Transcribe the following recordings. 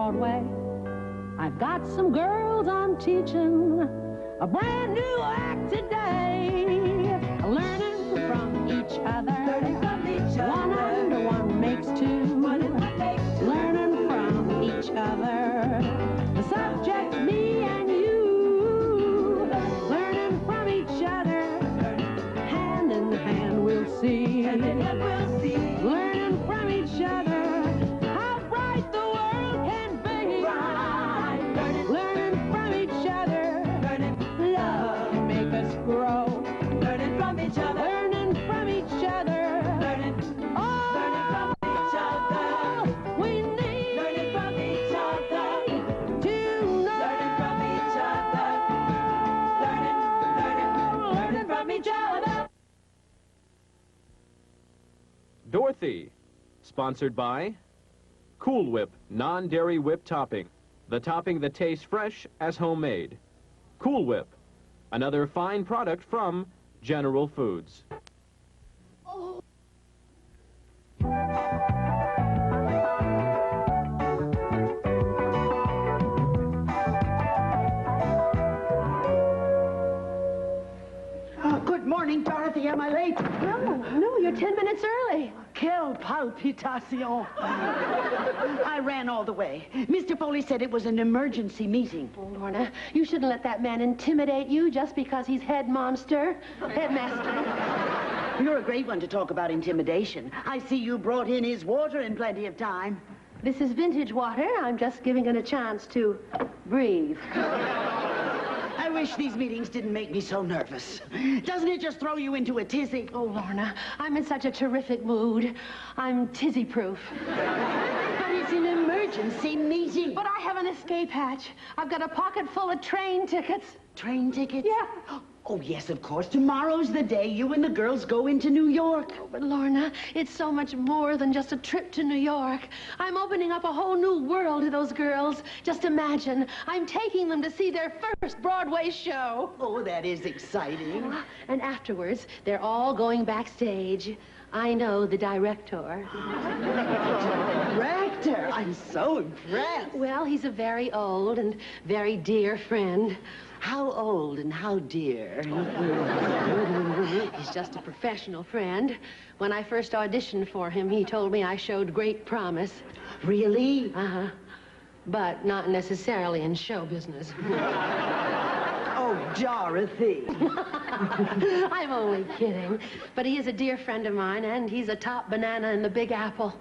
Broadway. I've got some girls I'm teaching a brand new act today. Learning from each other. One and one makes two. Learning from each other. The subject, me and you. Learning from each other. Hand in hand we'll see. Learning from each other. How bright the world can be. Learning from each other. Love can make us grow. Learning from each other. Learning from each other. Dorothy, sponsored by Cool Whip non-dairy whip topping, the topping that tastes fresh as homemade. Cool Whip, another fine product from General Foods. Good morning, Dorothy. Am I late? No, you're 10 minutes early. Quelle palpitation. I ran all the way. Mr. Foley said it was an emergency meeting. Oh, Lorna, you shouldn't let that man intimidate you just because he's headmaster. You're a great one to talk about intimidation. I see you brought in his water in plenty of time. This is vintage water. I'm just giving it a chance to breathe. I wish these meetings didn't make me so nervous. Doesn't it just throw you into a tizzy? Oh, Lorna, I'm in such a terrific mood. I'm tizzy-proof. But it's an emergency meeting. But I have an escape hatch. I've got a pocket full of train tickets. Train tickets? Yeah. Oh, yes, of course. Tomorrow's the day you and the girls go into New York. Oh, but Lorna, it's so much more than just a trip to New York. I'm opening up a whole new world to those girls. Just imagine, I'm taking them to see their first Broadway show. Oh, that is exciting. And afterwards, they're all going backstage. I know the director. Director? I'm so impressed. Well, he's a very old and very dear friend. How old and how dear? He's just a professional friend. When I first auditioned for him, he told me I showed great promise. Really? Uh-huh. But not necessarily in show business. Oh, Dorothy. I'm only kidding. But he is a dear friend of mine, and he's a top banana in the Big Apple.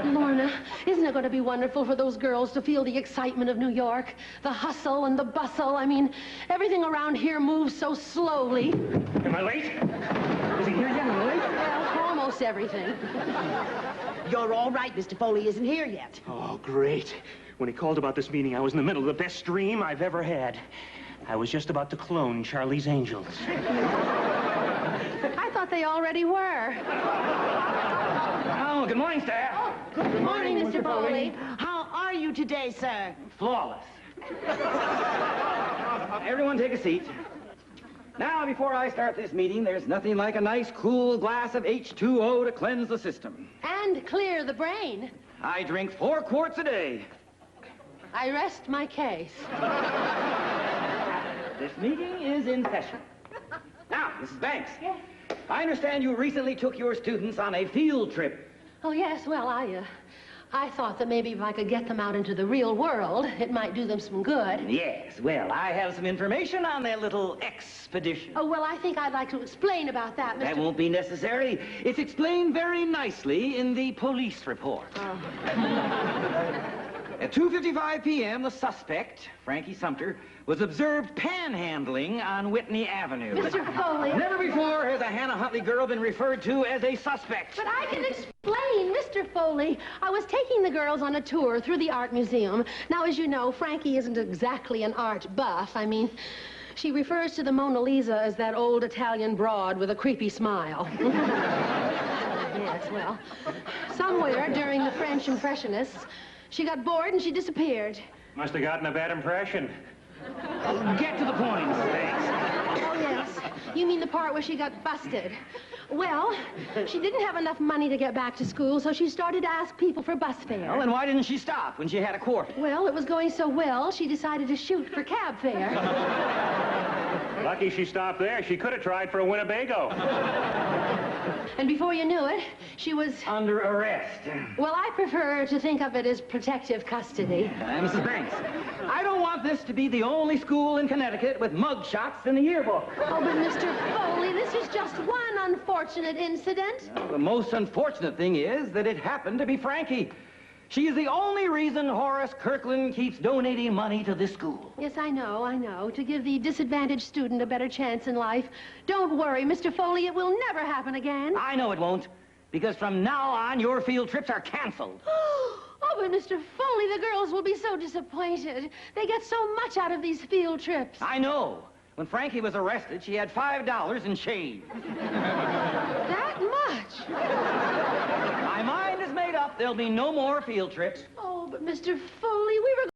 Lorna, isn't it going to be wonderful for those girls to feel the excitement of New York? The hustle and the bustle. I mean, everything around here moves so slowly. Am I late? Is he here yet? Am I late? Well, almost everything. You're all right. Mr. Foley isn't here yet. Oh, great. When he called about this meeting, I was in the middle of the best dream I've ever had. I was just about to clone Charlie's Angels. I thought they already were. Oh, good morning, staff. Oh, good morning, Mr. Foley. How are you today, sir? Flawless. Everyone take a seat. Now, before I start this meeting, there's nothing like a nice, cool glass of H2O to cleanse the system. And clear the brain. I drink 4 quarts a day. I rest my case. This meeting is in session. Now, Mrs. Banks. Yes. I understand you recently took your students on a field trip. Oh, yes. Well, I thought that maybe if I could get them out into the real world, it might do them some good. Yes, well, I have some information on their little expedition. Oh, well, I think I'd like to explain about that, Mr. That won't be necessary. It's explained very nicely in the police report. Oh. At 2:55 p.m., the suspect, Frankie Sumter, was observed panhandling on Whitney Avenue. Mr. Foley. Never before has a Hannah Huntley girl been referred to as a suspect. But I can explain, Mr. Foley. I was taking the girls on a tour through the art museum. Now, as you know, Frankie isn't exactly an art buff. I mean, she refers to the Mona Lisa as that old Italian broad with a creepy smile. Yes, well, somewhere during the French Impressionists, she got bored and she disappeared. Must have gotten a bad impression. Get to the point, Mrs. Banks. Oh, yes. You mean the part where she got busted. Well, she didn't have enough money to get back to school, so she started to ask people for bus fare. Well, then why didn't she stop when she had a quarter? Well, it was going so well, she decided to shoot for cab fare. Lucky she stopped there. She could have tried for a Winnebago. And before you knew it, she was... Under arrest. Well, I prefer to think of it as protective custody. Mrs. Banks, I don't want this to be the only school in Connecticut with mug shots in the yearbook. Oh, but Mr. Foley, this is just one unfortunate incident. The most unfortunate thing is that it happened to be Frankie. She is the only reason Horace Kirkland keeps donating money to this school. Yes, I know. To give the disadvantaged student a better chance in life. Don't worry, Mr. Foley, it will never happen again. I know it won't, because from now on, your field trips are canceled. Oh, but Mr. Foley, the girls will be so disappointed. They get so much out of these field trips. I know. When Frankie was arrested, she had $5 in change. That much? My mind is made up. There'll be no more field trips. Oh, but Mr. Foley, we were